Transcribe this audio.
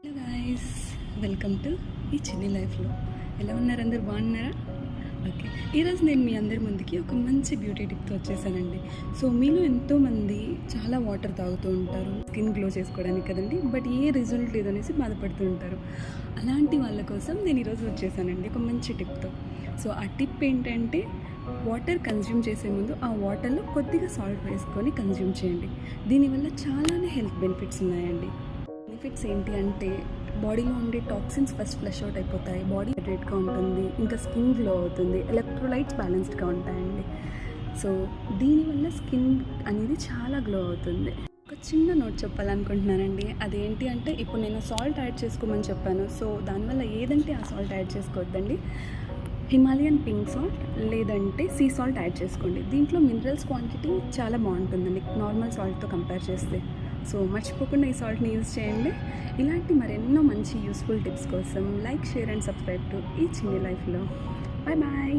Hello guys, welcome to ఈ చిన్ని లైఫ్లో. ఎలా ఉన్నారు? అందరు బాగున్నారా? ఓకే, ఈరోజు నేను మీ అందరి ముందుకి ఒక మంచి బ్యూటీ టిప్తో వచ్చేసానండి. సో మీలో ఎంతోమంది చాలా వాటర్ తాగుతూ ఉంటారు స్కిన్ గ్లో చేసుకోవడానికి కదండి, బట్ ఏ రిజల్ట్ లేదనేసి బాధపడుతూ ఉంటారు. అలాంటి వాళ్ళ కోసం నేను ఈరోజు వచ్చేసానండి ఒక మంచి టిప్తో. సో ఆ టిప్ ఏంటంటే, వాటర్ కన్జ్యూమ్ చేసే ముందు ఆ వాటర్లో కొద్దిగా సాల్ట్ వేసుకొని కన్జ్యూమ్ చేయండి. దీనివల్ల చాలానే హెల్త్ బెనిఫిట్స్ ఉన్నాయండి. బెనిఫిట్స్ ఏంటి అంటే, బాడీలో ఉండే టాక్సిన్స్ ఫస్ట్ ఫ్లష్ అవుట్ అయిపోతాయి, బాడీ హైడ్రేట్గా ఉంటుంది, ఇంకా స్కిన్ గ్లో అవుతుంది, ఎలక్ట్రోలైట్స్ బ్యాలెన్స్డ్గా ఉంటాయండి. సో దీనివల్ల స్కిన్ అనేది చాలా గ్లో అవుతుంది. ఒక చిన్న నోట్ చెప్పాలనుకుంటున్నానండి. అదేంటి అంటే, ఇప్పుడు నేను సాల్ట్ యాడ్ చేసుకోమని చెప్పాను. సో దానివల్ల ఏదంటే ఆ సాల్ట్ యాడ్ చేసుకోవద్దండి. హిమాలయన్ పింక్ సాల్ట్ లేదంటే సీ సాల్ట్ యాడ్ చేసుకోండి. దీంట్లో మినరల్స్ క్వాంటిటీ చాలా బాగుంటుందండి నార్మల్ సాల్ట్తో కంపేర్ చేస్తే. సో మర్చిపోకుండా ఈ సాల్ట్ని యూజ్ చేయండి. ఇలాంటి మరెన్నో మంచి యూస్ఫుల్ టిప్స్ కోసం like, share and subscribe to ఈ చిన్ని లైఫ్లో. Bye bye.